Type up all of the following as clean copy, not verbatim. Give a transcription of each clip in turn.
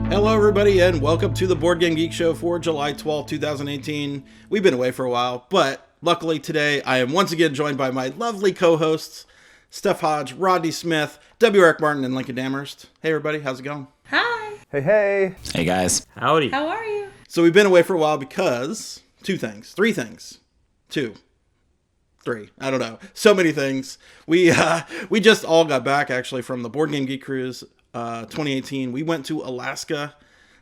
Hello, everybody, and welcome to the Board Game Geek Show for July 12, 2018. We've been away for a while, but luckily today I am once again joined by my lovely co-hosts, Steph Hodge, Rodney Smith, W. Eric Martin, and Lincoln Amherst. Hey, everybody, how's it going? Hi. Hey, hey. Hey, guys. Howdy. How are you? So we've been away for a while because three things. I don't know. So many things. We just all got back actually from the Board Game Geek Cruise 2018. We went to Alaska,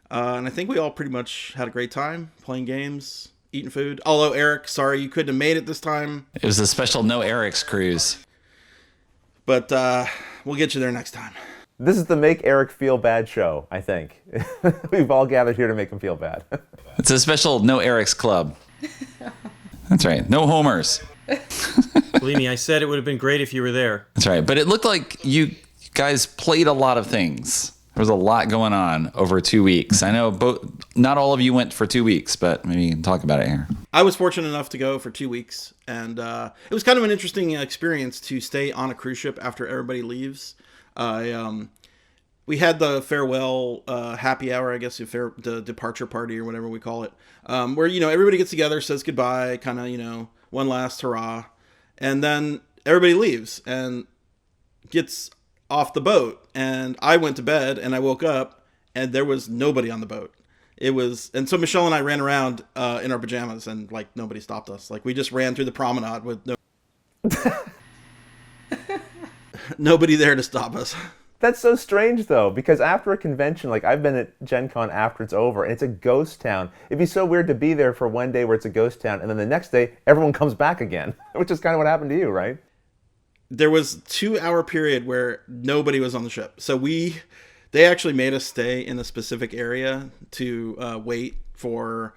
and I think we all pretty much had a great time playing games, eating food. Although Eric, sorry you couldn't have made it this time. It was a special No Eric's cruise. But we'll get you there next time. This is the Make Eric Feel Bad show, I think. We've all gathered here to make him feel bad. It's a special No Eric's club. That's right. No homers. Believe me, I said it would have been great if you were there. That's right. But it looked like you guys played a lot of things. There was a lot going on over 2 weeks. I know not all of you went for 2 weeks, but maybe you can talk about it here. I was fortunate enough to go for 2 weeks, and it was kind of an interesting experience to stay on a cruise ship after everybody leaves. We had the farewell happy hour, I guess, the departure party or whatever we call it, where, everybody gets together, says goodbye, kind of, one last hurrah, and then everybody leaves and gets off the boat. And I went to bed and I woke up and there was nobody on the boat. And so Michelle and I ran around in our pajamas and nobody stopped us. We just ran through the promenade with nobody there to stop us. That's so strange, though, because after a convention, I've been at Gen Con after it's over, and it's a ghost town. It'd be so weird to be there for one day where it's a ghost town, and then the next day, everyone comes back again, which is kind of what happened to you, right? There was a 2-hour period where nobody was on the ship. So they actually made us stay in a specific area to wait for...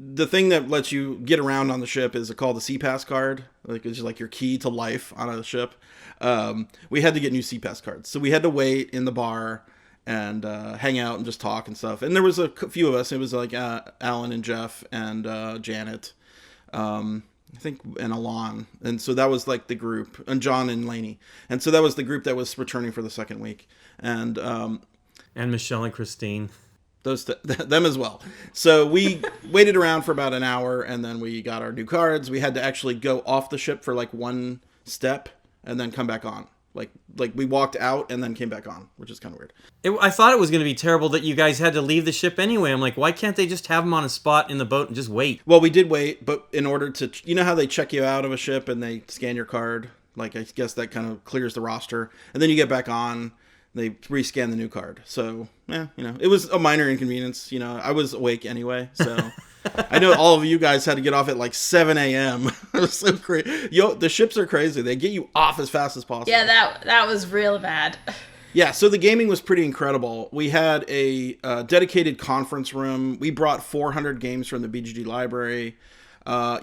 The thing that lets you get around on the ship is called the C-Pass card. It's just your key to life on a ship. We had to get new C-Pass cards. So we had to wait in the bar and hang out and just talk and stuff. And there was a few of us. It was Alan and Jeff and Janet, I think, and Alon. And so that was the group. And John and Laney. And so that was the group that was returning for the second week. And Michelle and Christine. Them as well. So we waited around for about an hour, and then we got our new cards. We had to actually go off the ship for one step and then come back on. We walked out and then came back on, which is kind of weird. I thought it was going to be terrible that you guys had to leave the ship anyway. I'm like, why can't they just have them on a spot in the boat and just wait? Well, we did wait, but in order to, how they check you out of a ship and they scan your card? I guess that kind of clears the roster, and then you get back on. They rescan the new card. So, it was a minor inconvenience. I was awake anyway. So, I know all of you guys had to get off at 7 a.m. It was so crazy. The ships are crazy. They get you off as fast as possible. Yeah, that was real bad. Yeah, so the gaming was pretty incredible. We had a dedicated conference room. We brought 400 games from the BGG library.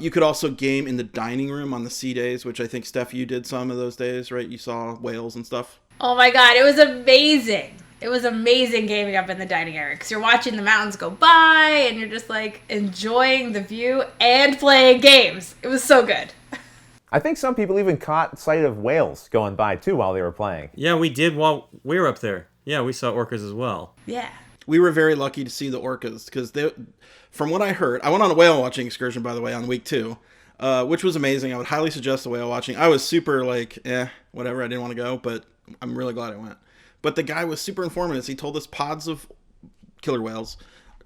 You could also game in the dining room on the sea days, which I think, Steph, you did some of those days, right? You saw whales and stuff. Oh my god, it was amazing. It was amazing gaming up in the dining area because you're watching the mountains go by and you're just enjoying the view and playing games. It was so good. I think some people even caught sight of whales going by, too, while they were playing. Yeah, we did while we were up there. Yeah, we saw orcas as well. Yeah. We were very lucky to see the orcas because from what I heard, I went on a whale watching excursion, by the way, on week 2, which was amazing. I would highly suggest the whale watching. I was super whatever. I didn't want to go, but I'm really glad I went. But the guy was super informative. He told us pods of killer whales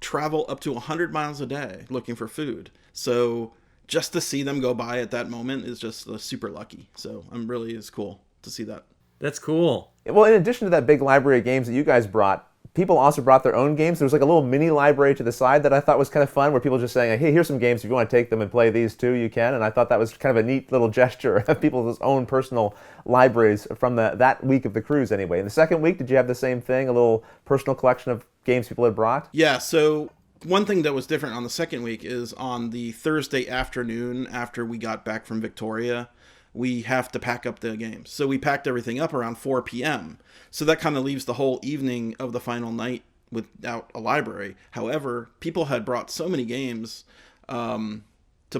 travel up to 100 miles a day looking for food. So just to see them go by at that moment is just super lucky. So it's cool to see that. That's cool. Well, in addition to that big library of games that you guys brought, people also brought their own games. There was a little mini library to the side that I thought was kind of fun, where people just saying, hey, here's some games. If you want to take them and play these too, you can. And I thought that was kind of a neat little gesture of people's own personal libraries from that week of the cruise anyway. In the second week, did you have the same thing, a little personal collection of games people had brought? Yeah, so one thing that was different on the second week is on the Thursday afternoon after we got back from Victoria, we have to pack up the games. So we packed everything up around 4 p.m. So that kind of leaves the whole evening of the final night without a library. However, people had brought so many games to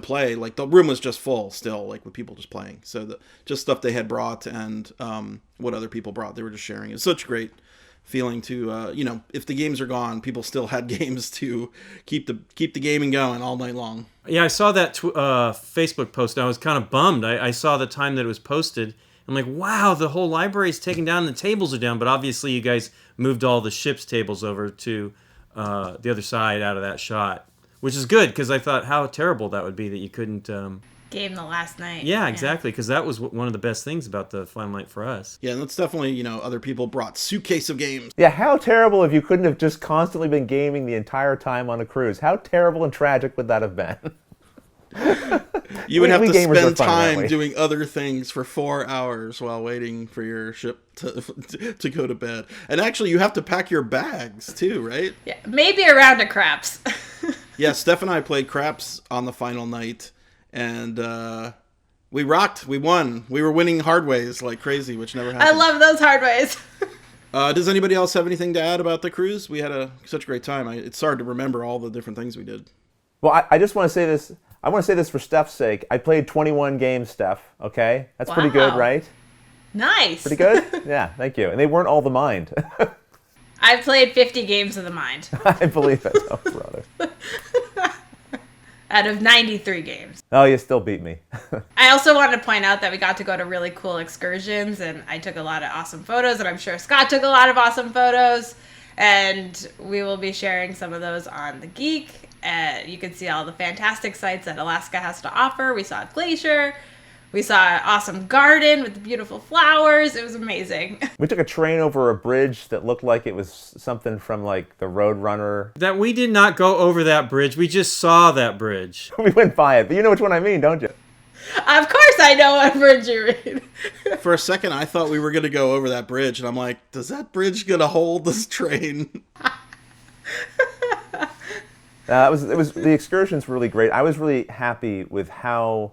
play. The room was just full still, with people just playing. So just stuff they had brought and what other people brought. They were just sharing. It's such great feeling to, if the games are gone, people still had games to keep the gaming going all night long. Yeah, I saw that Facebook post. And I was kind of bummed. I saw the time that it was posted. I'm like, wow, the whole library is taken down and the tables are down. But obviously you guys moved all the ship's tables over to the other side out of that shot, which is good because I thought how terrible that would be that you couldn't... Game the last night. Yeah, exactly, because that was one of the best things about the final night for us. Yeah, and that's definitely, other people brought suitcase of games. Yeah, how terrible if you couldn't have just constantly been gaming the entire time on a cruise. How terrible and tragic would that have been? You would have to spend time doing other things for 4 hours while waiting for your ship to go to bed. And actually, you have to pack your bags, too, right? Yeah, maybe a round of craps. Yeah, Steph and I played craps on the final night. And we rocked. We won. We were winning hard ways like crazy, which never happened. I love those hard ways. Does anybody else have anything to add about the cruise? We had such a great time. It's hard to remember all the different things we did. Well, I just want to say this. I want to say this for Steph's sake. I played 21 games, Steph. Okay? That's pretty good, right? Nice. Pretty good? Yeah, thank you. And they weren't all the mind. I've played 50 games of the mind. I believe it. Oh, brother. Out of 93 games. Oh, you still beat me. I also wanted to point out that we got to go to really cool excursions, and I took a lot of awesome photos, and I'm sure Scott took a lot of awesome photos, and we will be sharing some of those on the Geek. You can see all the fantastic sights that Alaska has to offer. We saw a glacier. We saw an awesome garden with beautiful flowers. It was amazing. We took a train over a bridge that looked like it was something from like the Roadrunner. That we did not go over that bridge. We just saw that bridge. We went by it, but you know which one I mean, don't you? Of course I know what bridge you mean. For a second, I thought we were going to go over that bridge, and I'm like, does that bridge going to hold this train? The excursion's really great. I was really happy with how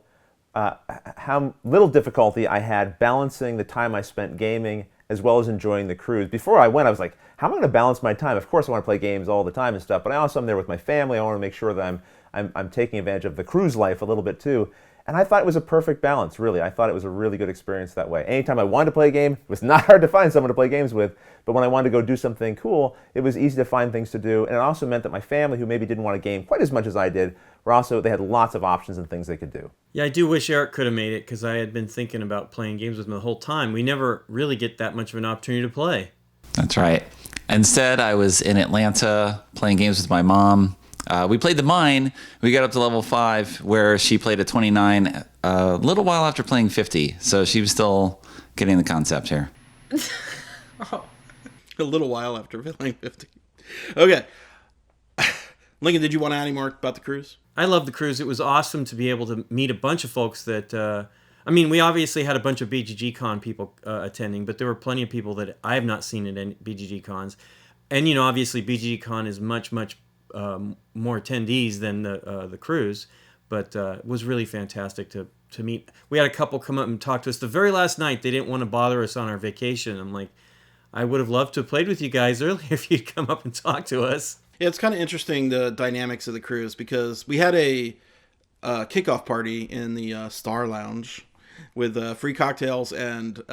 little difficulty I had balancing the time I spent gaming as well as enjoying the cruise. Before I went, I was like, how am I going to balance my time? Of course I want to play games all the time and stuff, but I also am there with my family. I want to make sure that I'm taking advantage of the cruise life a little bit too. And I thought it was a perfect balance, really. I thought it was a really good experience that way. Anytime I wanted to play a game, it was not hard to find someone to play games with, but when I wanted to go do something cool, it was easy to find things to do. And it also meant that my family, who maybe didn't want to game quite as much as I did, they had lots of options and things they could do. Yeah, I do wish Eric could have made it because I had been thinking about playing games with him the whole time. We never really get that much of an opportunity to play. That's right. Instead, I was in Atlanta playing games with my mom. We played the mine. We got up to level 5 where she played at 29 a little while after playing 50. So she was still getting the concept here. Oh. A little while after playing 50. Okay. Lincoln, did you want to add any more about the cruise? I love the cruise. It was awesome to be able to meet a bunch of folks that... we obviously had a bunch of BGG Con people attending, but there were plenty of people that I have not seen at any BGG Cons. And, obviously BGG Con is much, much more attendees than the cruise, but it was really fantastic to meet. We had a couple come up and talk to us the very last night. They didn't want to bother us on our vacation. I'm like, I would have loved to have played with you guys earlier if you'd come up and talk to us. Yeah, it's kind of interesting, the dynamics of the cruise, because we had a kickoff party in the Star Lounge with free cocktails and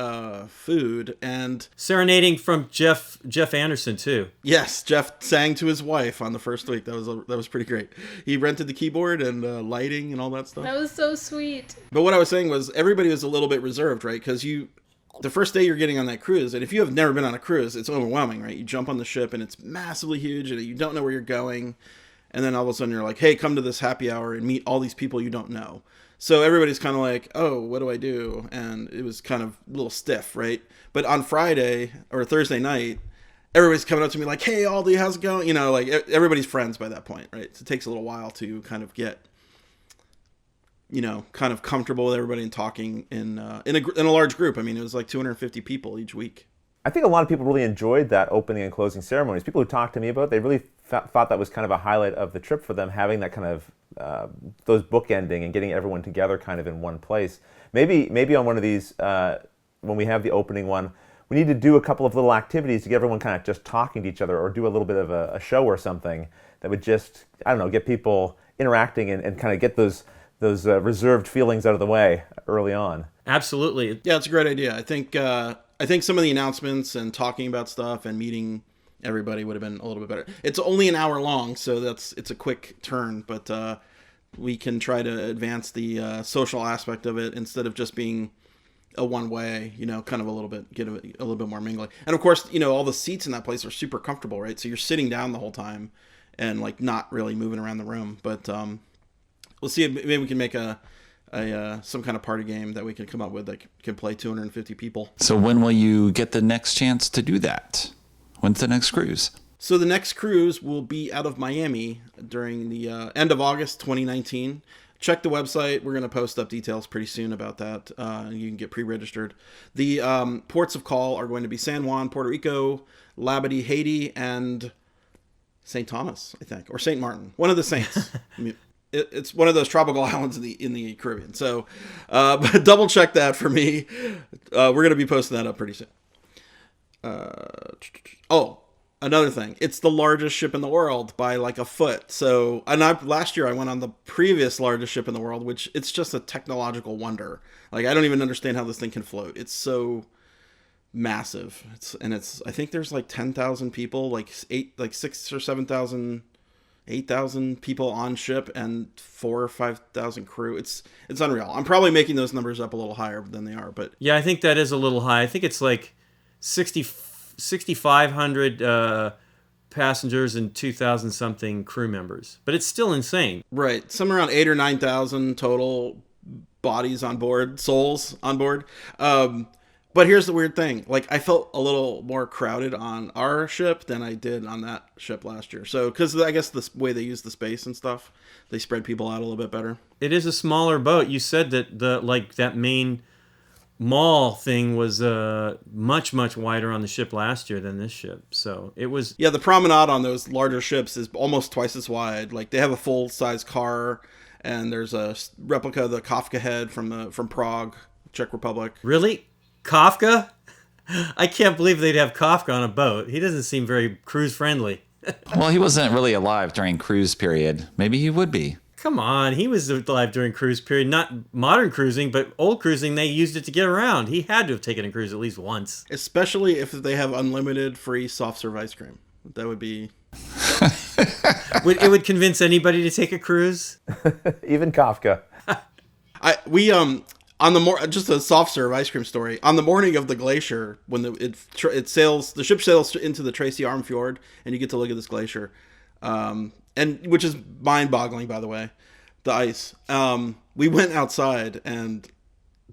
food, and serenading from Jeff Andersen too. Yes, Jeff sang to his wife on the first week. That was pretty great. He rented the keyboard and lighting and all that stuff. That was so sweet. But what I was saying was everybody was a little bit reserved, right? Because the first day you're getting on that cruise, and if you have never been on a cruise, it's overwhelming, right? You jump on the ship and it's massively huge, and you don't know where you're going, and then all of a sudden you're like, hey, come to this happy hour and meet all these people you don't know. So everybody's kind of like, oh, what do I do? And it was kind of a little stiff, right? But on Friday or Thursday night, everybody's coming up to me like, hey, Aldi, how's it going? Everybody's friends by that point, right? So it takes a little while to kind of get, kind of comfortable with everybody and talking in a large group. It was like 250 people each week. I think a lot of people really enjoyed that opening and closing ceremonies. People who talked to me about it, they really thought that was kind of a highlight of the trip for them, having that kind of those bookending and getting everyone together kind of in one place. Maybe on one of these, when we have the opening one, we need to do a couple of little activities to get everyone kind of just talking to each other, or do a little bit of a show or something that would just, get people interacting and kind of get those reserved feelings out of the way early on. Absolutely. Yeah, it's a great idea. I I think some of the announcements and talking about stuff and meeting everybody would have been a little bit better. It's only an hour long, so it's a quick turn, but we can try to advance the social aspect of it instead of just being a one way, kind of a little bit more mingling. And of course, all the seats in that place are super comfortable, right? So you're sitting down the whole time and like not really moving around the room. But we'll see if maybe we can make some kind of party game that we can come up with that can play 250 people. So when will you get the next chance to do that? When's the next cruise? So the next cruise will be out of Miami during the end of August 2019. Check the website. We're going to post up details pretty soon about that. You can get pre-registered. The ports of call are going to be San Juan, Puerto Rico, Labadee, Haiti, and St. Thomas, I think, or St. Martin. One of the saints. I mean, it's one of those tropical islands in the Caribbean. So but double check that for me. We're going to be posting that up pretty soon. Another thing, it's the largest ship in the world by like a foot. So, last year I went on the previous largest ship in the world, which it's just a technological wonder. Like, I don't even understand how this thing can float. It's so massive. I think there's like 10,000 people, like 6 or 7,000, 8,000 people on ship and 4 or 5,000 crew. It's unreal. I'm probably making those numbers up a little higher than they are, but yeah, I think that is a little high. I think it's like 6,500 passengers and 2,000 something crew members, but it's still insane. Right, somewhere around 8,000 or 9,000 total bodies on board, souls on board. But here's the weird thing: like, I felt a little more crowded on our ship than I did on that ship last year. So, because I guess the way they use the space and stuff, they spread people out a little bit better. It is a smaller boat. You said that that main mall thing was much wider on the ship last year than this ship, so it was. Yeah, the promenade on those larger ships is almost twice as wide. Like, they have a full size car, and there's a replica of the Kafka head from Prague, Czech Republic. Really, Kafka? I can't believe they'd have Kafka on a boat. He doesn't seem very cruise friendly. Well, he wasn't really alive during cruise period. Maybe he would be. Come on, he was alive during cruise period. Not modern cruising, but old cruising, they used it to get around. He had to have taken a cruise at least once. Especially if they have unlimited free soft serve ice cream. That would be... It would convince anybody to take a cruise? Even Kafka. Just a soft serve ice cream story. On the morning of the glacier, when the ship sails into the Tracy Arm Fjord, and you get to look at this glacier, and which is mind-boggling, by the way, the ice. We went outside, and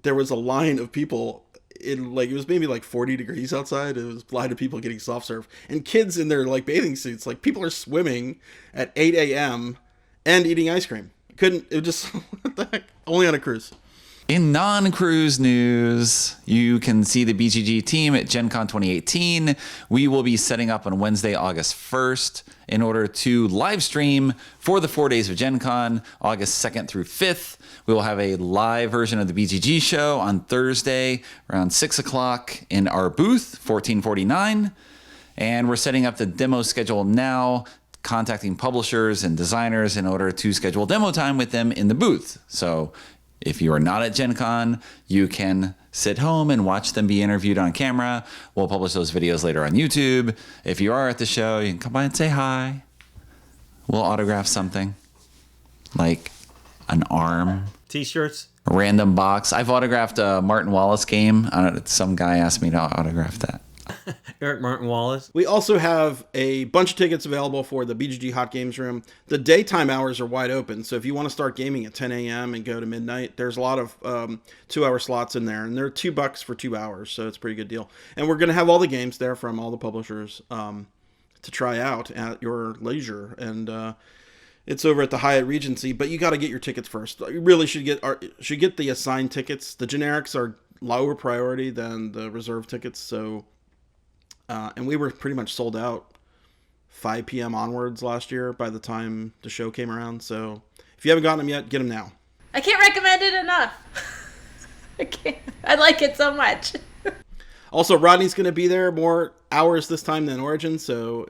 there was a line of people. It was maybe like 40 degrees outside. It was a line of people getting soft serve, and kids in their like bathing suits. Like, people are swimming at 8 a.m. and eating ice cream. What the heck? Only on a cruise. In non-cruise news, you can see the BGG team at Gen Con 2018. We will be setting up on Wednesday, August 1st in order to live stream for the 4 days of Gen Con, August 2nd through 5th. We will have a live version of the BGG show on Thursday around 6 o'clock in our booth, 1449. And we're setting up the demo schedule now, contacting publishers and designers in order to schedule demo time with them in the booth. So if you are not at Gen Con, you can sit home and watch them be interviewed on camera. We'll publish those videos later on YouTube. If you are at the show, you can come by and say hi. We'll autograph something, like an arm. T-shirts. A random box. I've autographed a Martin Wallace game. Some guy asked me to autograph that. Eric Martin Wallace. We also have a bunch of tickets available for the BGG Hot Games Room. The daytime hours are wide open, so if you want to start gaming at 10 a.m. and go to midnight, there's a lot of 2-hour slots in there, and they're $2 for 2 hours, so it's a pretty good deal. And we're going to have all the games there from all the publishers to try out at your leisure, and it's over at the Hyatt Regency, but you got to get your tickets first. You really should get the assigned tickets. The generics are lower priority than the reserve tickets, so... and we were pretty much sold out 5 p.m. onwards last year by the time the show came around. So if you haven't gotten them yet, get them now. I can't recommend it enough. I like it so much. Also, Rodney's going to be there more hours this time than Origin, so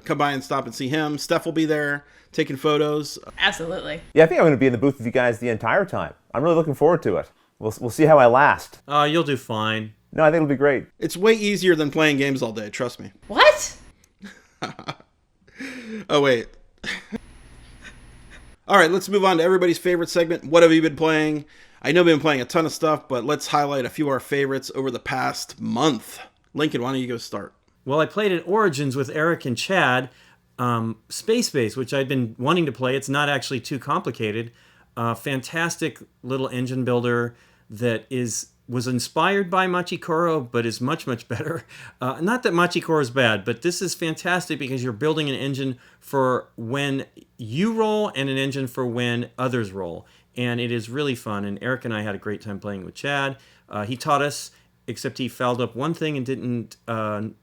come by and stop and see him. Steph will be there taking photos. Absolutely. Yeah, I think I'm going to be in the booth with you guys the entire time. I'm really looking forward to it. We'll see how I last. You'll do fine. No, I think it'll be great. It's way easier than playing games all day, trust me. What? Oh, wait. All right, let's move on to everybody's favorite segment. What have you been playing? I know we've been playing a ton of stuff, but let's highlight a few of our favorites over the past month. Lincoln, why don't you go start? Well, I played at Origins with Eric and Chad, Space Base, which I'd been wanting to play. It's not actually too complicated. Fantastic little engine builder that was inspired by Machikoro, but is much, much better. Not that Machikoro is bad, but this is fantastic because you're building an engine for when you roll and an engine for when others roll. And it is really fun. And Eric and I had a great time playing with Chad. He taught us, except he fouled up one thing and didn't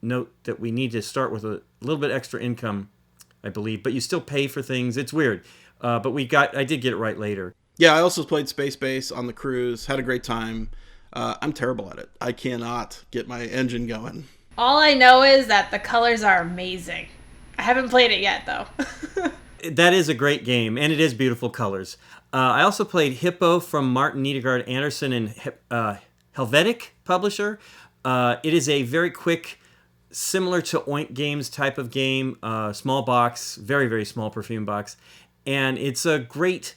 note that we need to start with a little bit extra income, I believe. But you still pay for things. It's weird. But I did get it right later. Yeah, I also played Space Base on the cruise. Had a great time. I'm terrible at it. I cannot get my engine going. All I know is that the colors are amazing. I haven't played it yet, though. That is a great game, and it is beautiful colors. I also played Hippo from Martin Nedegaard Andersen and Helvetiq publisher. It is a very quick, similar to Oink Games type of game, small box, very, very small perfume box. And it's a great,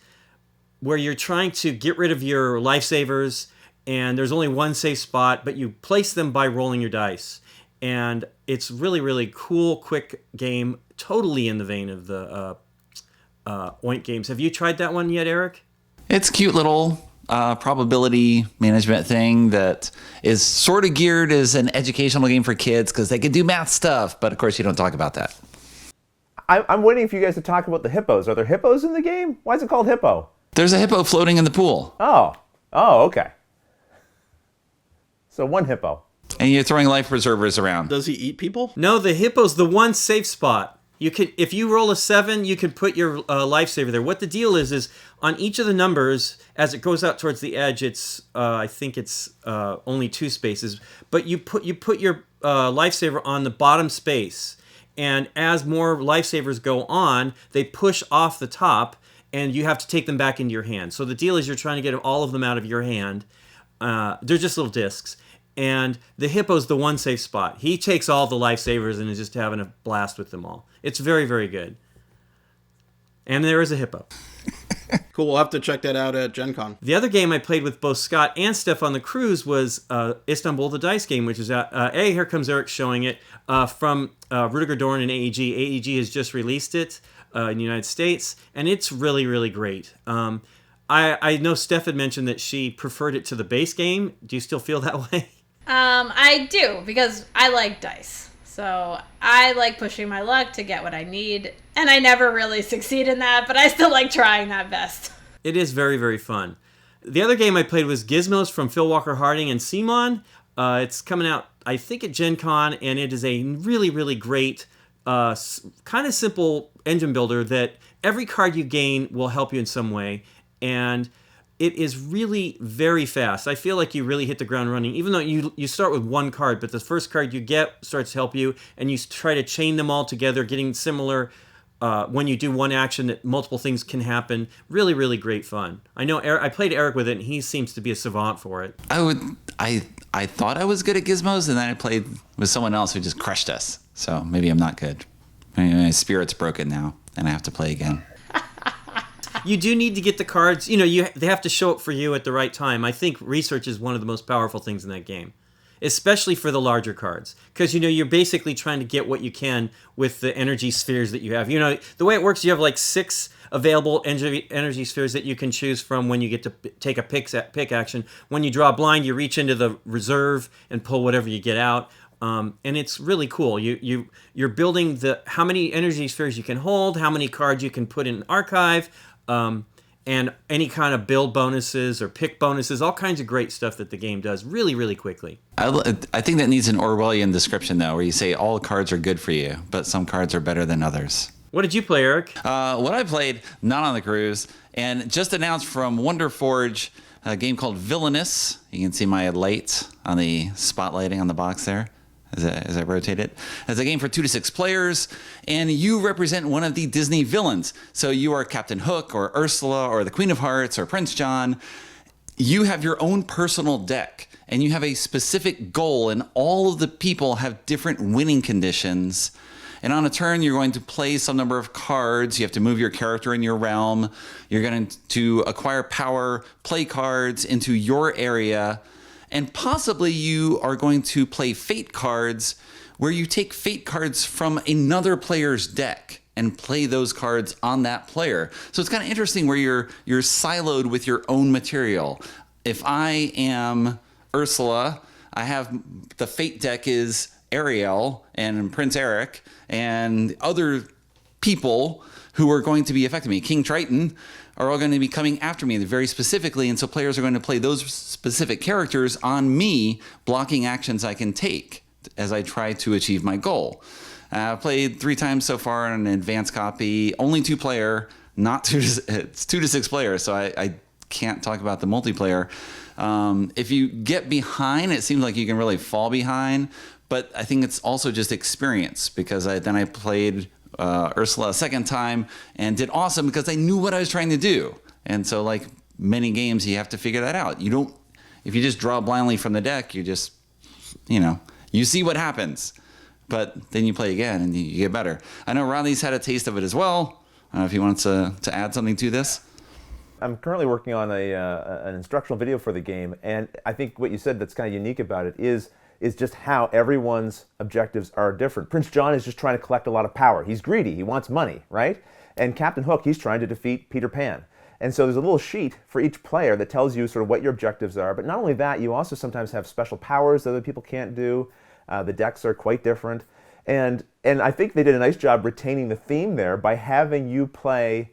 where you're trying to get rid of your lifesavers, and there's only one safe spot, but you place them by rolling your dice. And it's really, really cool, quick game, totally in the vein of the Oink Games. Have you tried that one yet, Eric? It's a cute little probability management thing that is sort of geared as an educational game for kids because they can do math stuff, but of course you don't talk about that. I'm waiting for you guys to talk about the hippos. Are there hippos in the game? Why is it called Hippo? There's a hippo floating in the pool. Oh, okay. So one hippo. And you're throwing life preservers around. Does he eat people? No, the hippo's the one safe spot. You could, if you roll a 7, you can put your lifesaver there. What the deal is on each of the numbers, as it goes out towards the edge, it's I think it's only 2 spaces. But you put your lifesaver on the bottom space, and as more lifesavers go on, they push off the top, and you have to take them back into your hand. So the deal is you're trying to get all of them out of your hand. They're just little discs. And the hippo's the one safe spot. He takes all the lifesavers and is just having a blast with them all. It's very, very good. And there is a hippo. Cool, we'll have to check that out at Gen Con. The other game I played with both Scott and Steph on the cruise was Istanbul, the dice game, which is here comes Eric showing it, from Rüdiger, Dorn, and AEG. AEG has just released it in the United States, and it's really, really great. I know Steph had mentioned that she preferred it to the base game. Do you still feel that way? I do, because I like dice. So I like pushing my luck to get what I need. And I never really succeed in that, but I still like trying that best. It is very, very fun. The other game I played was Gizmos from Phil Walker Harding and CMON. It's coming out, I think, at Gen Con, and it is a really, really great, kind of simple engine builder that every card you gain will help you in some way. And it is really very fast. I feel like you really hit the ground running, even though you start with one card, but the first card you get starts to help you, and you try to chain them all together, getting similar when you do one action that multiple things can happen. Really, really great fun. I know I played Eric with it, and he seems to be a savant for it. I thought I was good at Gizmos, and then I played with someone else who just crushed us. So maybe I'm not good. My spirit's broken now, and I have to play again. You do need to get the cards. They have to show up for you at the right time. I think research is one of the most powerful things in that game, especially for the larger cards, because you're basically trying to get what you can with the energy spheres that you have. The way it works, you have like 6 available energy spheres that you can choose from when you get to take a pick action. When you draw a blind, you reach into the reserve and pull whatever you get out. And it's really cool. You're building how many energy spheres you can hold, how many cards you can put in an archive. And any kind of build bonuses or pick bonuses, all kinds of great stuff that the game does really, really quickly. I think that needs an Orwellian description, though, where you say all cards are good for you, but some cards are better than others. What did you play, Eric? What I played, not on the cruise, and just announced from Wonderforge, a game called Villainous. You can see my light on the spotlighting on the box there. As I rotate it. It's a game for 2 to 6 players, and you represent one of the Disney villains. So you are Captain Hook, or Ursula, or the Queen of Hearts, or Prince John. You have your own personal deck, and you have a specific goal, and all of the people have different winning conditions. And on a turn, you're going to play some number of cards. You have to move your character in your realm. You're going to acquire power, play cards into your area. And possibly you are going to play fate cards where you take fate cards from another player's deck and play those cards on that player. So it's kind of interesting where you're siloed with your own material. If I am Ursula, I have the fate deck is Ariel and Prince Eric and other people who are going to be affecting me. King Triton are all going to be coming after me very specifically, and so players are going to play those specific characters on me, blocking actions I can take as I try to achieve my goal. I've played 3 times so far on an advanced copy, only 2-player, it's 2 to 6 players, so I can't talk about the multiplayer. If you get behind, it seems like you can really fall behind, but I think it's also just experience, because then I played Ursula a second time and did awesome because I knew what I was trying to do. And so, like many games, you have to figure that out. If you just draw blindly from the deck, you just, you see what happens, but then you play again and you get better. I know Ronnie's had a taste of it as well. I don't know if he wants to add something to this. I'm currently working on an instructional video for the game, and I think what you said that's kind of unique about it is just how everyone's objectives are different. Prince John is just trying to collect a lot of power. He's greedy. He wants money, right? And Captain Hook, he's trying to defeat Peter Pan. And so there's a little sheet for each player that tells you sort of what your objectives are. But not only that, you also sometimes have special powers that other people can't do. The decks are quite different. And I think they did a nice job retaining the theme there by having you play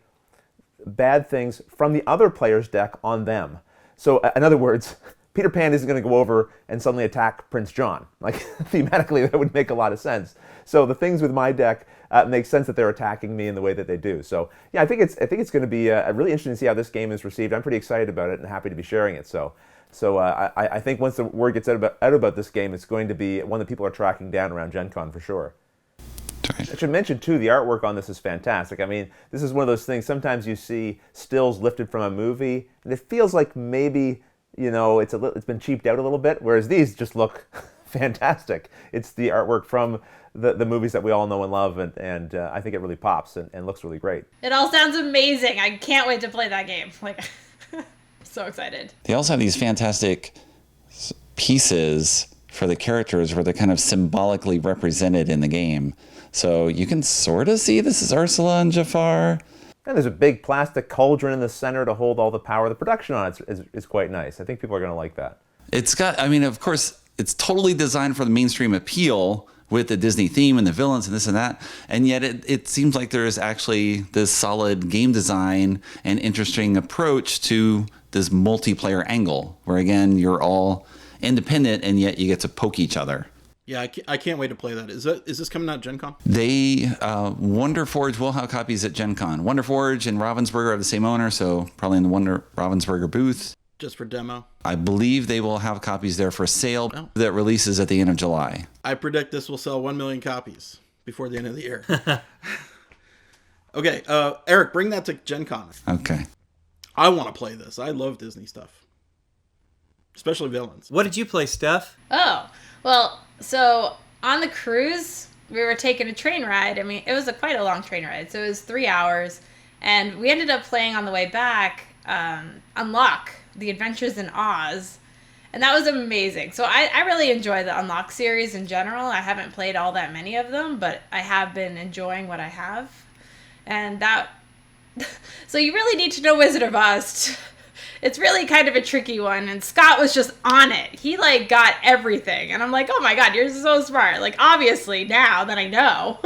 bad things from the other player's deck on them. So in other words, Peter Pan isn't going to go over and suddenly attack Prince John. Like, thematically, that would make a lot of sense. So the things with my deck make sense that they're attacking me in the way that they do. So yeah, I think it's going to be really interesting to see how this game is received. I'm pretty excited about it and happy to be sharing it. So I think once the word gets out about this game, it's going to be one that people are tracking down around Gen Con for sure. I should mention, too, the artwork on this is fantastic. I mean, this is one of those things, sometimes you see stills lifted from a movie, and it feels like maybe, it's been cheaped out a little bit, whereas these just look fantastic. It's the artwork from the movies that we all know and love, and I think it really pops and looks really great. It all sounds amazing. I can't wait to play that game. So excited. They also have these fantastic pieces for the characters where they're kind of symbolically represented in the game. So you can sort of see this is Ursula and Jafar. And there's a big plastic cauldron in the center to hold all the power. The production on it is quite nice. I think people are going to like that. It's got, of course, it's totally designed for the mainstream appeal with the Disney theme and the villains and this and that. And yet it seems like there is actually this solid game design and interesting approach to this multiplayer angle where, again, you're all independent and yet you get to poke each other. Yeah, I can't wait to play that. Is this coming out at Gen Con? Wonderforge will have copies at Gen Con. Wonderforge and Ravensburger are the same owner, so probably in the Ravensburger booth. Just for demo? I believe they will have copies there for sale that releases at the end of July. I predict this will sell 1 million copies before the end of the year. Okay, Eric, bring that to Gen Con. Okay. I want to play this. I love Disney stuff. Especially villains. What did you play, Steph? Oh, well, so on the cruise, we were taking a train ride. I mean, it was quite a long train ride. So it was 3 hours. And we ended up playing on the way back Unlock, The Adventures in Oz. And that was amazing. So I really enjoy the Unlock series in general. I haven't played all that many of them, but I have been enjoying what I have. And that... So you really need to know Wizard of Oz. It's really kind of a tricky one, and Scott was just on it. He, got everything, and I'm like, oh my god, you're so smart. Obviously, now that I know.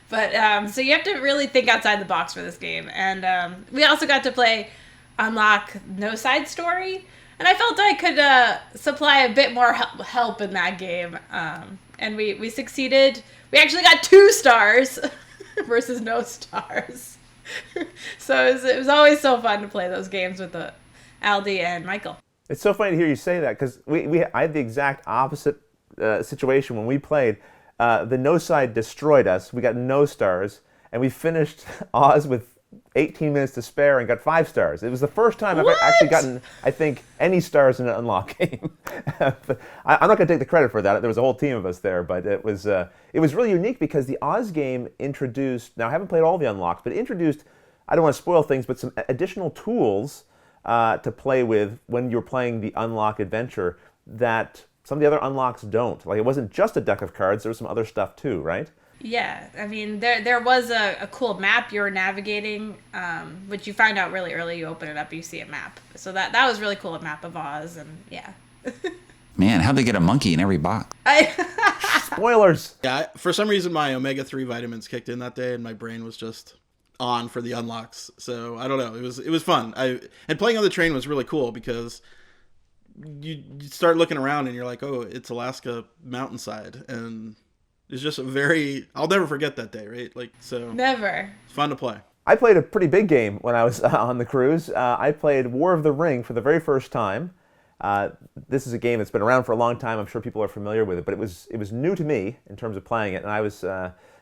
But, so you have to really think outside the box for this game. And we also got to play Unlock No Side Story, and I felt I could supply a bit more help in that game. And we succeeded. We actually got 2 stars versus no stars. So it was always so fun to play those games with Aldi and Michael. It's so funny to hear you say that because I had the exact opposite situation when we played. The no side destroyed us. We got no stars, and we finished Oz with 18 minutes to spare and got 5 stars. It was the first time I've What? actually gotten, I think, any stars in an unlock game. But I'm not going to take the credit for that. There was a whole team of us there, but it was really unique because the Oz game introduced, now I haven't played all the unlocks, but it introduced, I don't want to spoil things, but some additional tools to play with when you're playing the unlock adventure that some of the other unlocks don't. Like, it wasn't just a deck of cards, there was some other stuff too, right? Yeah, I mean, there was a cool map you were navigating, which you find out really early. You open it up, you see a map. So that was really cool, a map of Oz, and yeah. Man, how'd they get a monkey in every box? Spoilers! Yeah, for some reason my omega-3 vitamins kicked in that day, and my brain was just on for the unlocks. So I don't know. It was fun. And playing on the train was really cool because you start looking around and you're like, oh, it's Alaska mountainside, and it's just I'll never forget that day, right? Like, so Never. it's fun to play. I played a pretty big game when I was on the cruise. I played War of the Ring for the very first time. This is a game that's been around for a long time. I'm sure people are familiar with it, but it was new to me in terms of playing it, and I was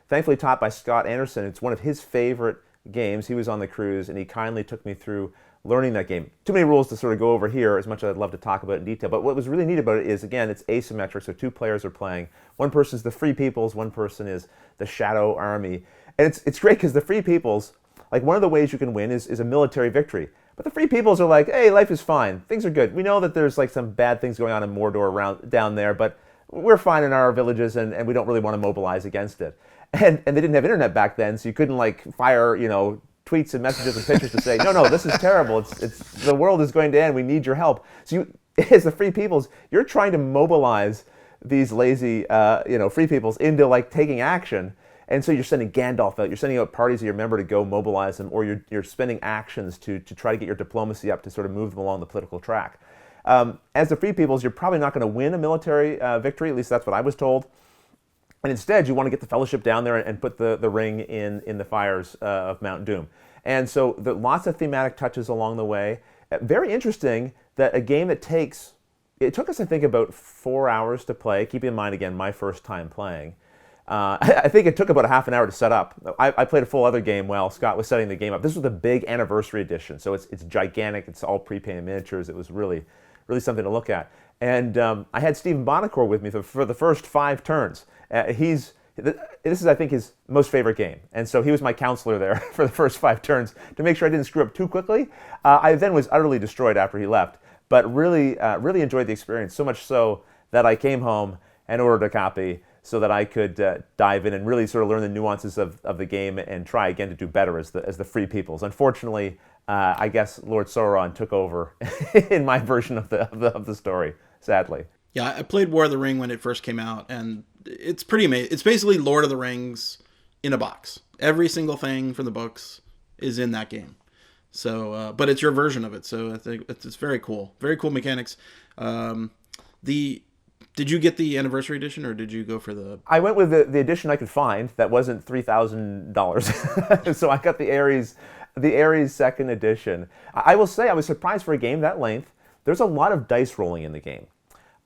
thankfully taught by Scott Andersen. It's one of his favorite games. He was on the cruise, and he kindly took me through learning that game. Too many rules to sort of go over here, as much as I'd love to talk about it in detail. But what was really neat about it is, again, it's asymmetric, so 2 players are playing. One person's the Free Peoples, one person is the Shadow Army. And it's great because the Free Peoples, like, one of the ways you can win is a military victory. But the Free Peoples are like, hey, life is fine. Things are good. We know that there's like some bad things going on in Mordor down there, but we're fine in our villages, and we don't really want to mobilize against it. And they didn't have internet back then, so you couldn't like fire, tweets and messages and pictures to say, no, this is terrible. It's the world is going to end. We need your help. So you, as the Free Peoples, you're trying to mobilize these lazy, Free Peoples into like taking action. And so you're sending Gandalf out. You're sending out parties of your member to go mobilize them, or you're spending actions to try to get your diplomacy up to sort of move them along the political track. As the Free Peoples, you're probably not going to win a military victory. At least that's what I was told. And instead, you want to get the Fellowship down there and put the ring in the fires of Mount Doom. And so lots of thematic touches along the way. Very interesting that a game that it took us, I think, about 4 hours to play. Keep in mind, again, my first time playing. I think it took about a half an hour to set up. I played a full other game while Scott was setting the game up. This was the big anniversary edition, so it's gigantic. It's all pre-painted miniatures. It was really, really something to look at. And I had Stephen Bonacore with me for the first 5 turns. This is, I think, his most favorite game. And so he was my counselor there for the first 5 turns to make sure I didn't screw up too quickly. I then was utterly destroyed after he left, but really, really enjoyed the experience, so much so that I came home and ordered a copy so that I could dive in and really sort of learn the nuances of the game and try again to do better as the Free Peoples. Unfortunately, I guess Lord Sauron took over in my version of the story, sadly. Yeah, I played War of the Ring when it first came out, and it's pretty amazing. It's basically Lord of the Rings in a box. Every single thing from the books is in that game. So, but it's your version of it, so I think it's very cool. Very cool mechanics. Did you get the anniversary edition, or did you go for the... I went with the edition I could find that wasn't $3,000. So I got the Ares second edition. I will say I was surprised for a game that length. There's a lot of dice rolling in the game.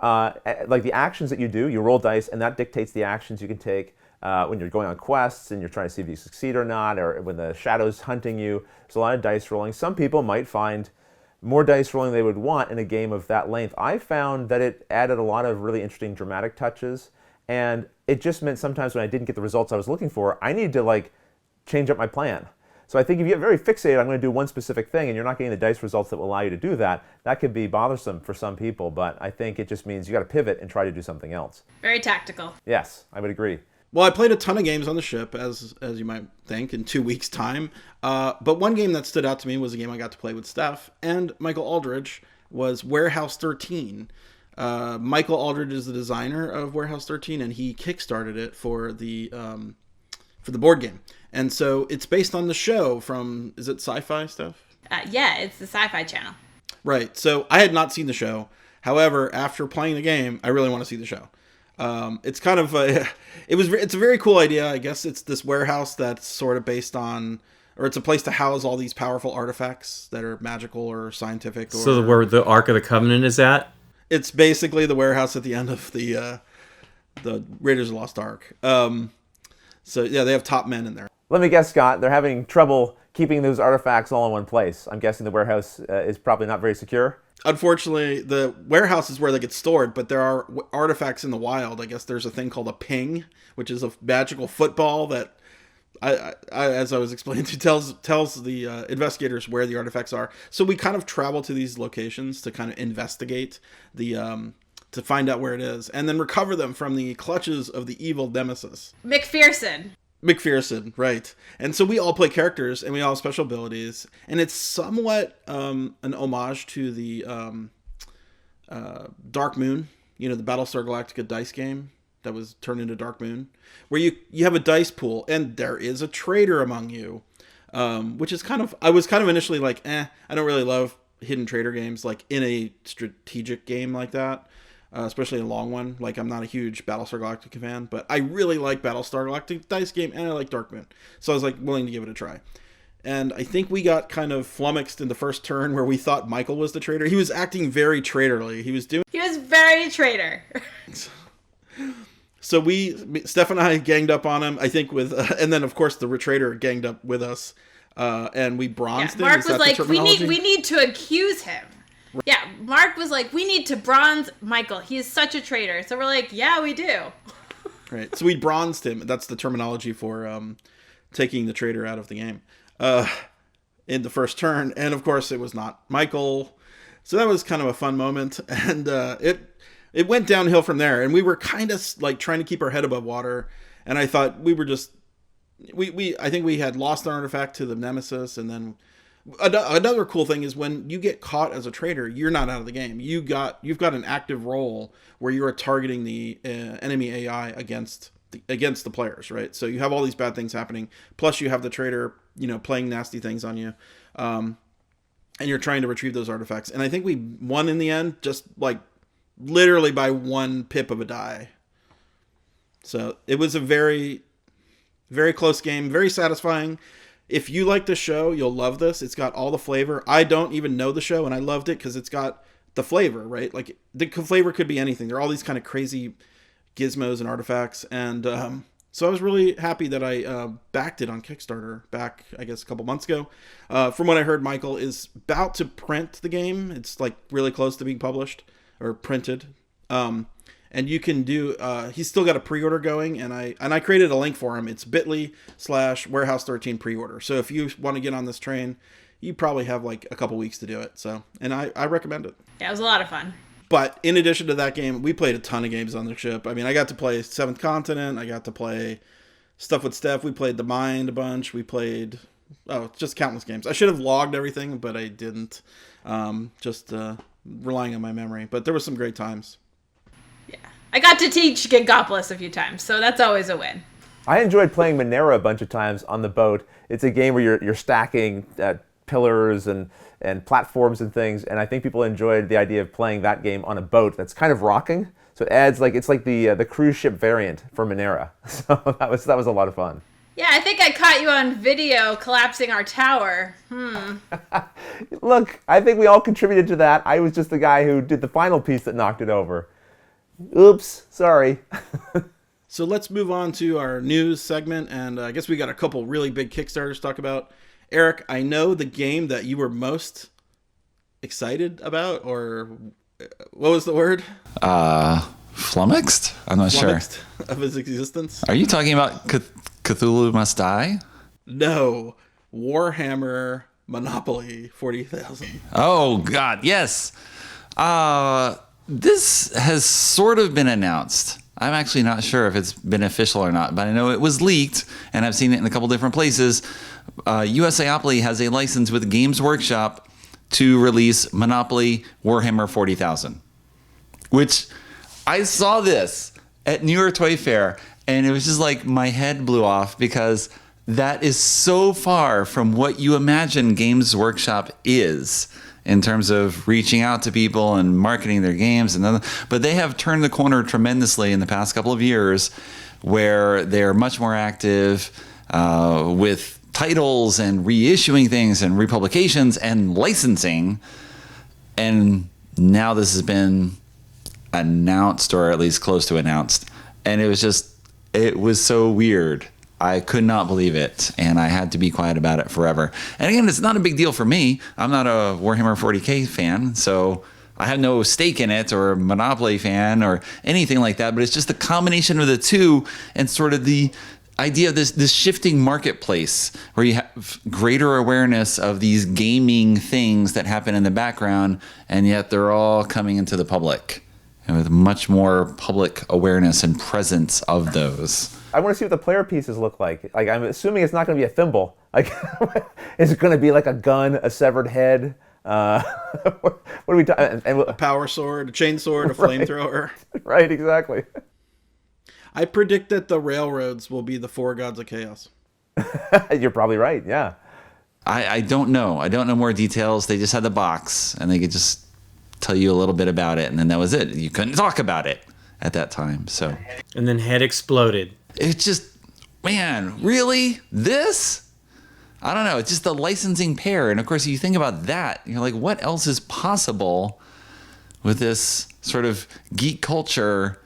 Like the actions that you do, you roll dice, and that dictates the actions you can take when you're going on quests and you're trying to see if you succeed or not, or when the shadow's hunting you. There's a lot of dice rolling. Some people might find more dice rolling they would want in a game of that length. I found that it added a lot of really interesting dramatic touches, and it just meant sometimes when I didn't get the results I was looking for, I needed to like change up my plan. So I think if you get very fixated, I'm going to do one specific thing, and you're not getting the dice results that will allow you to do that, that could be bothersome for some people, but I think it just means you got to pivot and try to do something else. Very tactical. Yes, I would agree. Well, I played a ton of games on the ship, as you might think, in 2 weeks' time. But one game that stood out to me was a game I got to play with Steph and Michael Aldridge, was Warehouse 13. Michael Aldridge is the designer of Warehouse 13, and he kickstarted it for the board game. And so it's based on the show from, is it Sci-Fi stuff? Yeah, it's the Sci-Fi Channel. Right. So I had not seen the show. However, after playing the game, I really want to see the show. It's kind of it's a very cool idea. I guess it's this warehouse that's sort of based on, or it's a place to house all these powerful artifacts that are magical or scientific. So where the Ark of the Covenant is at? It's basically the warehouse at the end of the Raiders of the Lost Ark. So yeah, they have top men in there. Let me guess, Scott, they're having trouble keeping those artifacts all in one place. I'm guessing the warehouse is probably not very secure. Unfortunately, the warehouse is where they get stored, but there are artifacts in the wild. I guess there's a thing called a ping, which is a magical football that, as I was explaining to, tells the investigators where the artifacts are. So we kind of travel to these locations to kind of investigate to find out where it is, and then recover them from the clutches of the evil nemesis. McPherson, right. And so we all play characters, and we all have special abilities, and it's somewhat an homage to the Dark Moon, the Battlestar Galactica dice game that was turned into Dark Moon, where you have a dice pool, and there is a trader among you, which is I was kind of initially like, I don't really love hidden trader games, like in a strategic game like that. Especially a long one. Like, I'm not a huge Battlestar Galactica fan, but I really like Battlestar Galactica dice game, and I like Dark Moon. So I was, like, willing to give it a try. And I think we got kind of flummoxed in the first turn where we thought Michael was the traitor. He was acting very traitorly. He was very traitor. So Steph and I ganged up on him, I think and then, of course, the traitor ganged up with us, and we bronzed him. Mark was like, we need to accuse him. Yeah, Mark was like, we need to bronze Michael. He is such a traitor. So we're like, yeah, we do. Right. So we bronzed him. That's the terminology for taking the traitor out of the game in the first turn. And of course, it was not Michael. So that was kind of a fun moment. And it went downhill from there. And we were kind of like trying to keep our head above water. And I thought we were just, I think we had lost our artifact to the nemesis, and then another cool thing is when you get caught as a traitor, you're not out of the game. You've got an active role where you are targeting the enemy AI against the players, right? So you have all these bad things happening. Plus you have the traitor, playing nasty things on you, and you're trying to retrieve those artifacts. And I think we won in the end, just like literally by one pip of a die. So it was a very, very close game, very satisfying. If you like the show, you'll love this. It's got all the flavor. I don't even know the show, and I loved it because it's got the flavor, right? Like, the flavor could be anything. There are all these kind of crazy gizmos and artifacts, and so I was really happy that I backed it on Kickstarter back, I guess, a couple months ago. From what I heard, Michael is about to print the game. It's, like, really close to being published or printed. And you can do, he's still got a pre-order going, and I created a link for him. It's bit.ly/warehouse13 pre-order. So if you want to get on this train, you probably have like a couple weeks to do it. So, and I recommend it. Yeah, it was a lot of fun. But in addition to that game, we played a ton of games on the ship. I mean, I got to play Seventh Continent. I got to play stuff with Steph. We played The Mind a bunch. We played, just countless games. I should have logged everything, but I didn't. Just relying on my memory. But there were some great times. I got to teach Gigopolis a few times, so that's always a win. I enjoyed playing Menara a bunch of times on the boat. It's a game where you're stacking pillars and platforms and things, and I think people enjoyed the idea of playing that game on a boat that's kind of rocking. So it adds it's like the cruise ship variant for Menara. So that was a lot of fun. Yeah, I think I caught you on video collapsing our tower. Look, I think we all contributed to that. I was just the guy who did the final piece that knocked it over. Oops, sorry. So let's move on to our news segment, and I guess we got a couple really big Kickstarters to talk about. Eric, I know the game that you were most excited about, or what was the word? Flummoxed? I'm not Flummoxed of his existence. Are you talking about Cthulhu Must Die? No, Warhammer Monopoly 40,000. Oh, God, yes. This has sort of been announced. I'm actually not sure if it's been official or not, but I know it was leaked, and I've seen it in a couple different places. USAopoly has a license with Games Workshop to release Monopoly Warhammer 40,000, which I saw this at New York Toy Fair, and it was just like my head blew off because that is so far from what you imagine Games Workshop is in terms of reaching out to people and marketing their games. But they have turned the corner tremendously in the past couple of years where they're much more active with titles and reissuing things and republications and licensing. And now this has been announced, or at least close to announced. And it was so weird. I could not believe it, and I had to be quiet about it forever. And again, it's not a big deal for me. I'm not a Warhammer 40K fan, so I have no stake in it or a Monopoly fan or anything like that, but it's just the combination of the two and sort of the idea of this shifting marketplace where you have greater awareness of these gaming things that happen in the background, and yet they're all coming into the public and with much more public awareness and presence of those. I want to see what the player pieces look like. Like, I'm assuming it's not going to be a thimble. Like, is it going to be like a gun, a severed head? What are we talking? A power sword, a chain sword, a flamethrower. Right, exactly. I predict that the railroads will be the 4 gods of chaos. You're probably right, yeah. I don't know. I don't know more details. They just had the box, and they could just tell you a little bit about it, and then that was it. You couldn't talk about it at that time. So, And then head exploded. it's just, man, really? This? I don't know. It's just the licensing pair. And of course, you think about that, you're like, what else is possible with this sort of geek culture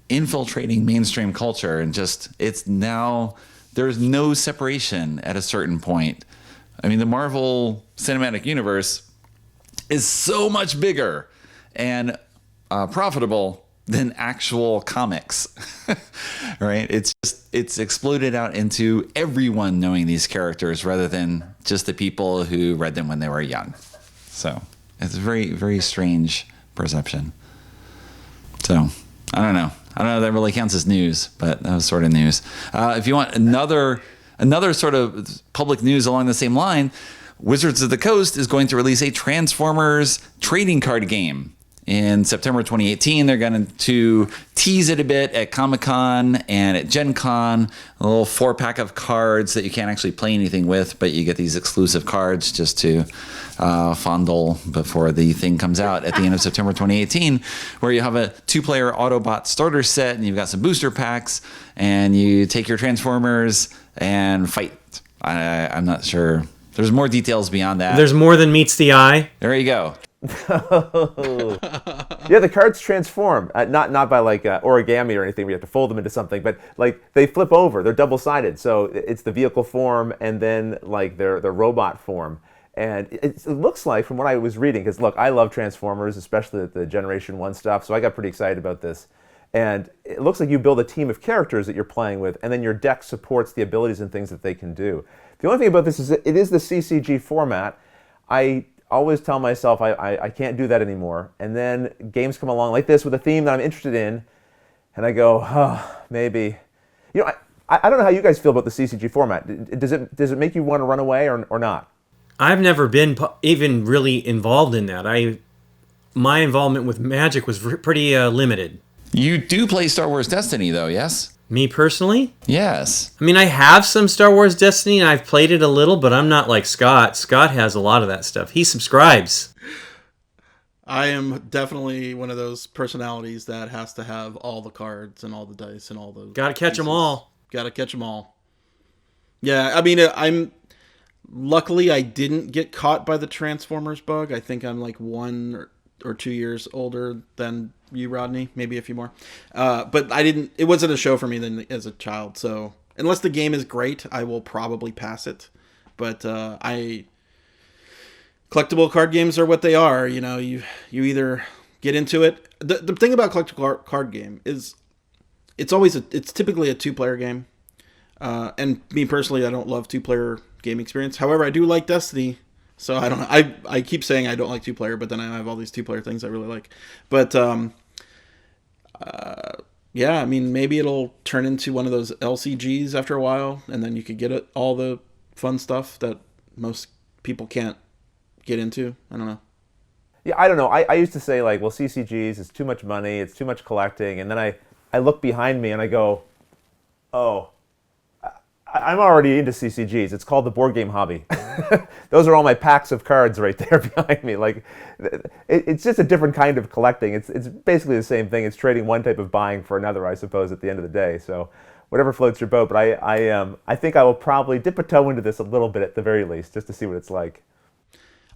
infiltrating mainstream culture? And just, it's now, there's no separation at a certain point. I mean, the Marvel Cinematic Universe is so much bigger and profitable than actual comics, right? It's exploded out into everyone knowing these characters rather than just the people who read them when they were young. So it's a very, very strange perception. So I don't know if that really counts as news, but that was sort of news. If you want another sort of public news along the same line, Wizards of the Coast is going to release a Transformers trading card game. In September 2018, they're going to tease it a bit at Comic-Con and at Gen Con, a little 4-pack of cards that you can't actually play anything with, but you get these exclusive cards just to fondle before the thing comes out at the end of September 2018, where you have a 2-player Autobot starter set, and you've got some booster packs, and you take your Transformers and fight. I'm not sure. There's more details beyond that. There's more than meets the eye. There you go. Yeah, the cards transform, not by like origami or anything where you have to fold them into something, but like they flip over. They're double-sided, so it's the vehicle form and then like their robot form. And it looks like, from what I was reading, because look, I love Transformers, especially the Generation 1 stuff, so I got pretty excited about this. And it looks like you build a team of characters that you're playing with, and then your deck supports the abilities and things that they can do. The only thing about this is that it is the CCG format. I always tell myself I can't do that anymore. And then games come along like this with a theme that I'm interested in, and I go, oh, maybe. You know, I don't know how you guys feel about the CCG format. Does it make you want to run away or not? I've never been even really involved in that. My involvement with Magic was pretty limited. You do play Star Wars Destiny, though, yes? Me personally? Yes. I mean, I have some Star Wars Destiny, and I've played it a little, but I'm not like Scott. Scott has a lot of that stuff. He subscribes. I am definitely one of those personalities that has to have all the cards and all the dice and all the... Gotta catch them all. Gotta catch them all. Yeah, I mean, luckily, I didn't get caught by the Transformers bug. I think I'm like 1 or 2 years older than you, Rodney, maybe a few more. But it wasn't a show for me then as a child. So unless the game is great, I will probably pass it. But collectible card games are what they are. You know, you either get into it. The thing about collectible card game is it's typically a 2-player game. And me personally, I don't love 2-player game experience. However, I do like Destiny. So I don't know. I keep saying I don't like 2-player, but then I have all these 2-player things I really like. But yeah, I mean, maybe it'll turn into one of those LCGs after a while, and then you could get all the fun stuff that most people can't get into. I don't know. Yeah, I don't know. I used to say like, well, CCGs is too much money, it's too much collecting, and then I look behind me and I go, oh, I'm already into CCGs. It's called the board game hobby. Those are all my packs of cards right there behind me. Like, it's just a different kind of collecting. It's basically the same thing. It's trading one type of buying for another, I suppose, at the end of the day. So whatever floats your boat. But I think I will probably dip a toe into this a little bit at the very least, just to see what it's like.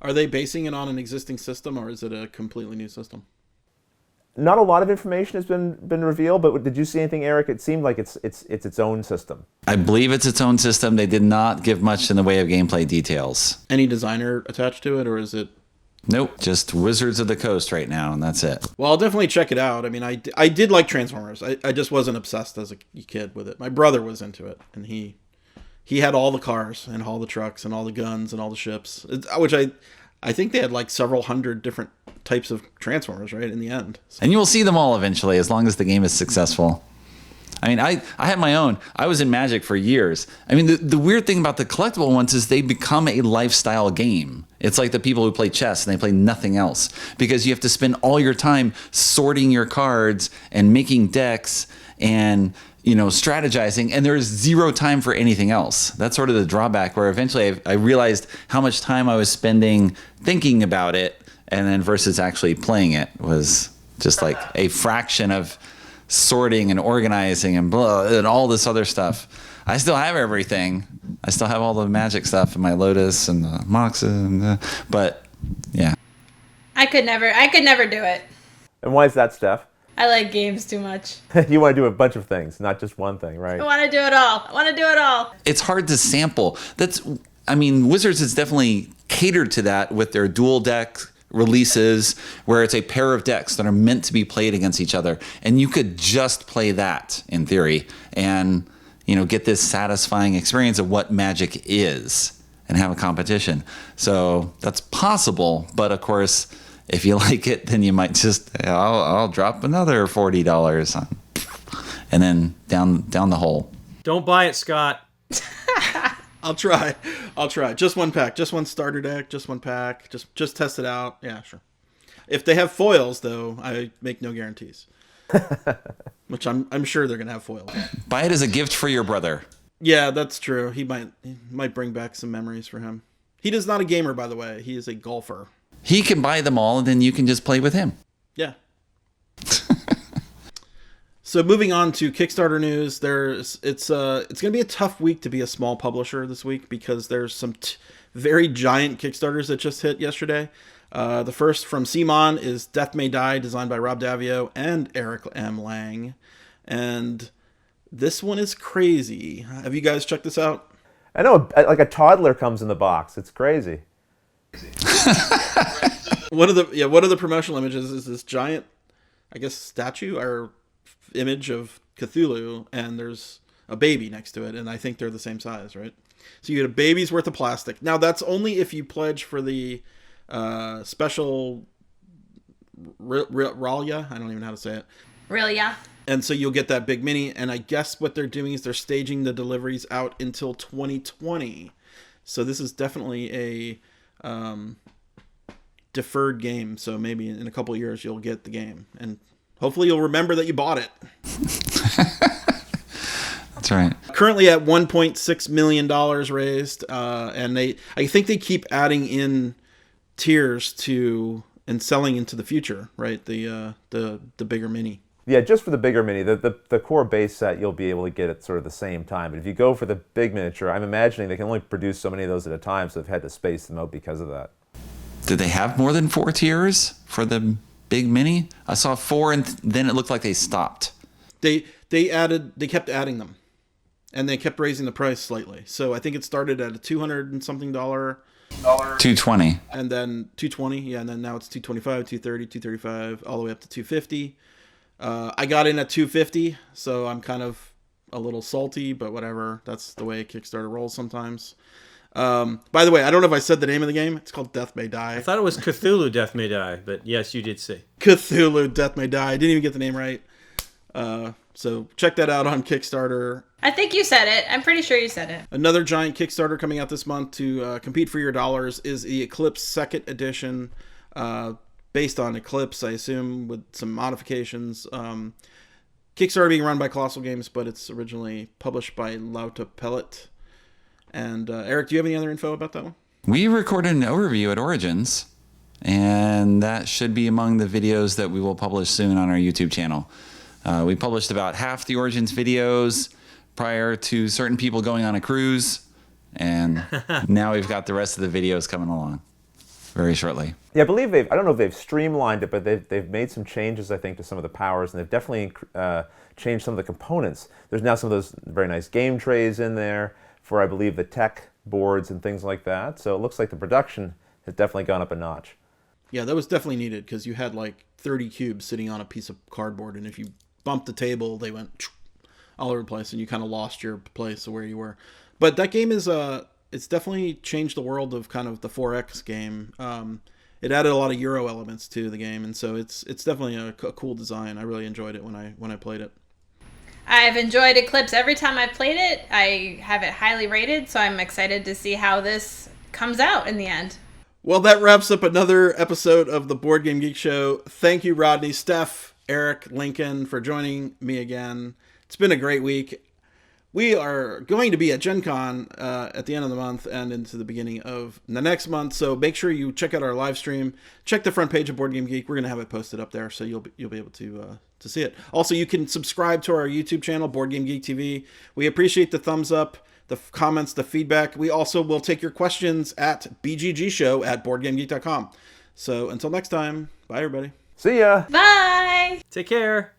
Are they basing it on an existing system, or is it a completely new system? Not a lot of information has been revealed, but did you see anything, Eric? It seemed like it's its own system. I believe it's its own system. They did not give much in the way of gameplay details. Any designer attached to it, or is it? Nope, just Wizards of the Coast right now, and that's it. Well, I'll definitely check it out. I mean, I did like Transformers. I just wasn't obsessed as a kid with it. My brother was into it, and he had all the cars and all the trucks and all the guns and all the ships, which I think they had like several hundred different types of Transformers, right, in the end. So. And you will see them all eventually, as long as the game is successful. I mean, I had my own. I was in Magic for years. I mean, the weird thing about the collectible ones is they become a lifestyle game. It's like the people who play chess and they play nothing else, because you have to spend all your time sorting your cards and making decks and, you know, strategizing, and there's zero time for anything else. That's sort of the drawback, where eventually I realized how much time I was spending thinking about it, and then versus actually playing it was just like a fraction of sorting and organizing and blah and all this other stuff. I still have everything. I still have all the Magic stuff and my Lotus and the Moxa, but yeah. I could never do it. And why is that, Steph? I like games too much. You want to do a bunch of things, not just one thing, right? I want to do it all. It's hard to sample. Wizards is definitely catered to that with their dual deck releases, where it's a pair of decks that are meant to be played against each other, and you could just play that in theory and, you know, get this satisfying experience of what Magic is and have a competition. So that's possible, but of course, if you like it, then you might just, I'll drop another $40 on, and then down the hole. Don't buy it, Scott. I'll try. Just one pack, just one starter deck, just one pack. Just test it out. Yeah, sure. If they have foils, though, I make no guarantees. Which I'm sure they're gonna have foils. Buy it as a gift for your brother. Yeah, that's true. He might bring back some memories for him. He is not a gamer, by the way. He is a golfer. He can buy them all, and then you can just play with him. Yeah. So moving on to Kickstarter news, it's going to be a tough week to be a small publisher this week, because there's some very giant Kickstarters that just hit yesterday. The first from CMON is Death May Die, designed by Rob Davio and Eric M. Lang. And this one is crazy. Have you guys checked this out? I know, like a toddler comes in the box. It's crazy. One of the promotional images is this giant, I guess, statue or image of Cthulhu, and there's a baby next to it, and I think they're the same size, right? So you get a baby's worth of plastic. Now that's only if you pledge for the special Ralia. I don't even know how to say it. Ralia. And so you'll get that big mini, and I guess what they're doing is they're staging the deliveries out until 2020. So this is definitely a deferred game. So maybe in a couple of years you'll get the game, and hopefully you'll remember that you bought it. That's right. Currently at $1.6 million raised, and I think they keep adding in tiers to and selling into the future, right? The bigger mini. Yeah, just for the bigger mini, the core base set you'll be able to get at sort of the same time. But if you go for the big miniature, I'm imagining they can only produce so many of those at a time, so they've had to space them out because of that. Did they have more than 4 tiers for the big mini? I saw 4, and then it looked like they stopped. They kept adding them, and they kept raising the price slightly. So I think it started at a $200 and something dollar. $220. And then $220, yeah, and then now it's $225, $230, $235, all the way up to $250. I got in at $250, so I'm kind of a little salty, but whatever. That's the way Kickstarter rolls sometimes. By the way, I don't know if I said the name of the game. It's called Death May Die. I thought it was Cthulhu Death May Die, but yes, you did say. Cthulhu Death May Die. I didn't even get the name right. So check that out on Kickstarter. I think you said it. I'm pretty sure you said it. Another giant Kickstarter coming out this month to compete for your dollars is the Eclipse 2nd edition, based on Eclipse, I assume, with some modifications. Kickstarter being run by Colossal Games, but it's originally published by Lauta Pellet. And Eric, do you have any other info about that one? We recorded an overview at Origins, and that should be among the videos that we will publish soon on our YouTube channel. We published about half the Origins videos prior to certain people going on a cruise, and now we've got the rest of the videos coming along. very shortly. Yeah, I believe I don't know if they've streamlined it, but they've made some changes, I think, to some of the powers, and they've definitely changed some of the components. There's now some of those very nice game trays in there for, I believe, the tech boards and things like that. So it looks like the production has definitely gone up a notch. Yeah, that was definitely needed because you had like 30 cubes sitting on a piece of cardboard, and if you bumped the table, they went all over the place, and you kind of lost your place of where you were. But that game is it's definitely changed the world of kind of the 4X game. It added a lot of Euro elements to the game, and so it's definitely a cool design. I really enjoyed it when I played it. I've enjoyed Eclipse every time I've played it. I have it highly rated, so I'm excited to see how this comes out in the end. Well, that wraps up another episode of the Board Game Geek Show. Thank you, Rodney, Steph, Eric, Lincoln, for joining me again. It's been a great week. We are going to be at Gen Con at the end of the month and into the beginning of the next month, so make sure you check out our live stream. Check the front page of Board Game Geek. We're going to have it posted up there, so you'll be able to see it. Also, you can subscribe to our YouTube channel, Board Game Geek TV. We appreciate the thumbs up, the comments, the feedback. We also will take your questions at bggshow@boardgamegeek.com. So until next time, bye everybody. See ya! Bye! Take care.